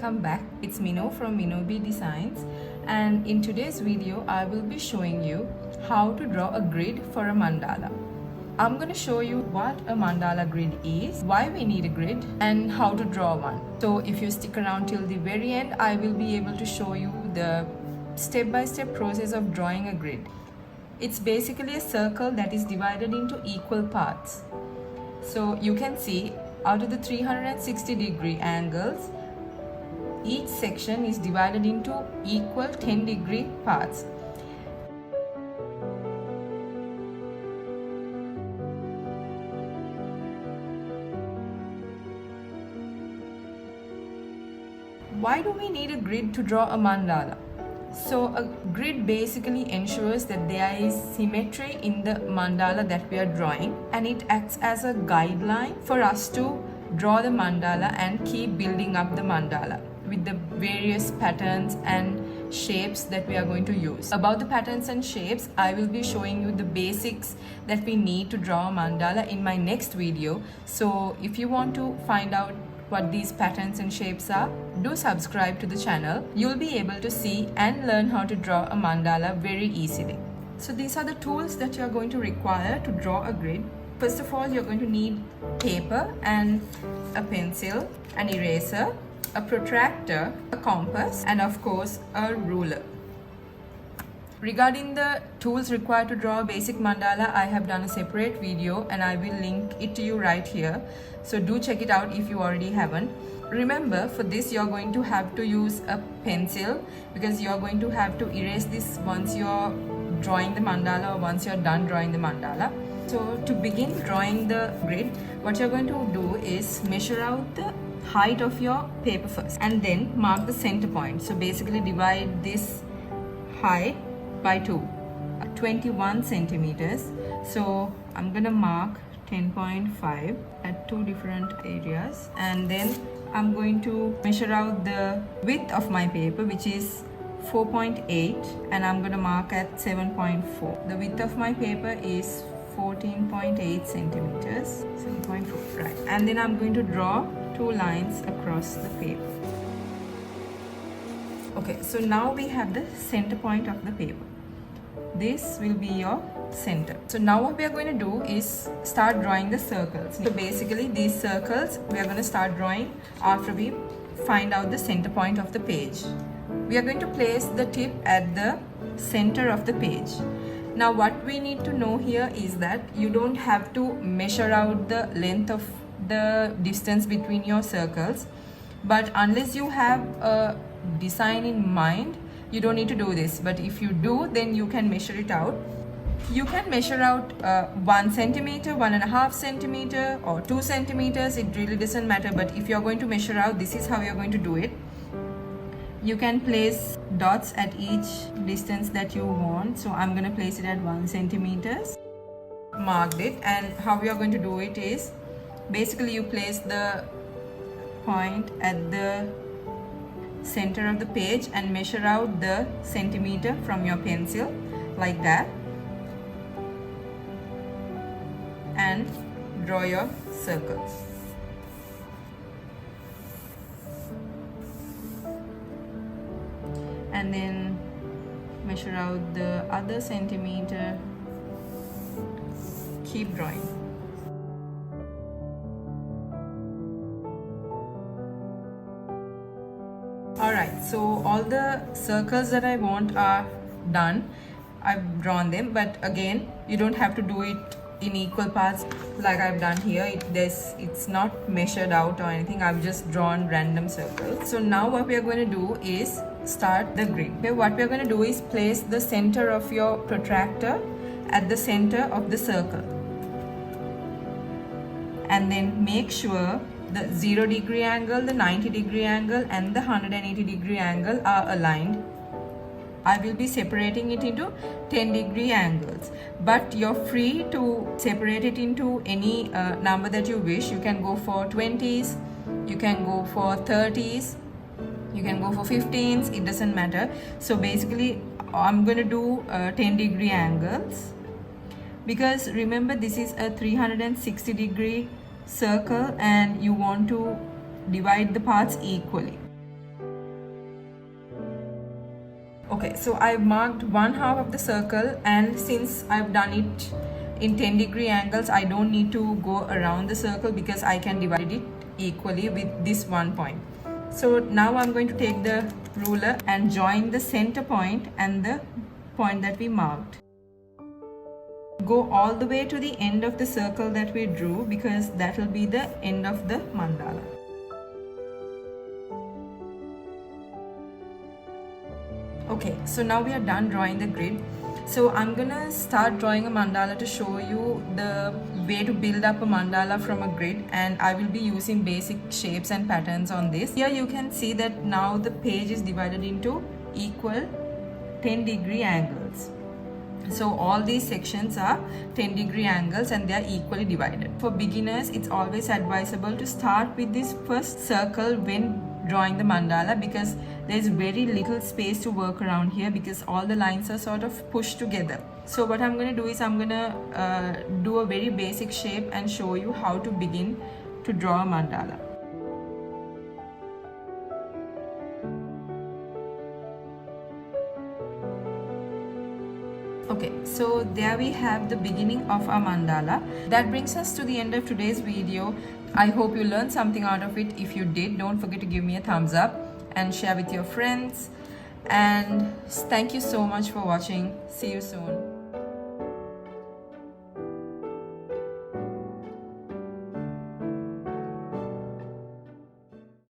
welcome back. It's Mino from Minobi Designs, and in today's video I will be showing you how to draw a grid for a mandala. I'm going to show you what a mandala grid is, why we need a grid, and how to draw one. So if you stick around till the very end, I will be able to show you the step-by-step process of drawing a grid. It's basically a circle that is divided into equal parts. So you can see out of the 360-degree angles, each section is divided into equal 10-degree parts. Why do we need a grid to draw a mandala? So a grid basically ensures that there is symmetry in the mandala that we are drawing, and it acts as a guideline for us to draw the mandala and keep building up the mandala with the various patterns and shapes that we are going to use. About the patterns and shapes, I will be showing you the basics that we need to draw a mandala in my next video. So if you want to find out what these patterns and shapes are, do subscribe to the channel. You'll be able to see and learn how to draw a mandala very easily. So these are the tools that you're going to require to draw a grid. First of all, you're going to need paper and a pencil, an eraser, a protractor, a compass, and of course a ruler. Regarding the tools required to draw a basic mandala, I have done a separate video and I will link it to you right here. So do check it out if you already haven't. Remember, for this you're going to have to use a pencil because you're going to have to erase this once you're drawing the mandala or once you're done drawing the mandala. So to begin drawing the grid, what you're going to do is measure out the height of your paper first and then mark the center point. So basically divide this height by 21 centimeters. So I'm gonna mark 10.5 at two different areas, and then I'm going to measure out the width of my paper, which is 4.8, and I'm gonna mark at 7.4. The width of my paper is 14.8 centimeters, 7.4, right? And then I'm going to draw two lines across the paper. Okay, so now we have the center point of the paper. This will be your center. So now what we are going to do is start drawing the circles. So basically these circles we are going to start drawing after we find out the center point of the page. We are going to place the tip at the center of the page. Now what we need to know here is that you don't have to measure out the length of the distance between your circles, but unless you have a design in mind, you don't need to do this. But if you do, then you can measure it out. You can measure out 1 centimeter, 1.5 centimeter, or 2 centimeters. It really doesn't matter. But if you're going to measure out, this is how you're going to do it. You can place dots at each distance that you want. So I'm going to place it at 1 centimeters. Marked it. And how we are going to do it is, basically you place the point at the center of the page and measure out the centimeter from your pencil like that, and draw your circles. And then measure out the other centimeter. Keep drawing. Alright, so all the circles that I want are done. I've drawn them, but again, you don't have to do it in equal parts like I've done here. It's not measured out or anything. I've just drawn random circles. So now what we are going to do is start the grid. Okay, what we are going to do is place the center of your protractor at the center of the circle, and then make sure the 0-degree angle, the 90-degree angle, and the 180-degree angle are aligned. I will be separating it into 10-degree angles, but you're free to separate it into any number that you wish. You can go for 20s, you can go for 30s, you can go for 15s, it doesn't matter. So basically I'm going to do 10-degree angles, because remember this is a 360-degree circle and you want to divide the parts equally. Okay, so I've marked one half of the circle, and since I've done it in 10-degree angles, I don't need to go around the circle because I can divide it equally with this one point. So now I'm going to take the ruler and join the center point and the point that we marked. Go all the way to the end of the circle that we drew, because that will be the end of the mandala. Okay, so now we are done drawing the grid. So I'm gonna start drawing a mandala to show you the way to build up a mandala from a grid, and I will be using basic shapes and patterns on this. Here you can see that now the page is divided into equal 10-degree angles. So all these sections are 10-degree angles and they are equally divided. For beginners, it's always advisable to start with this first circle when drawing the mandala, because there's very little space to work around here because all the lines are sort of pushed together. So what I'm going to do is I'm going to do a very basic shape and show you how to begin to draw a mandala. Okay, so there we have the beginning of our mandala. That brings us to the end of today's video. I hope you learned something out of it. If you did, don't forget to give me a thumbs up and share with your friends. And thank you so much for watching. See you soon.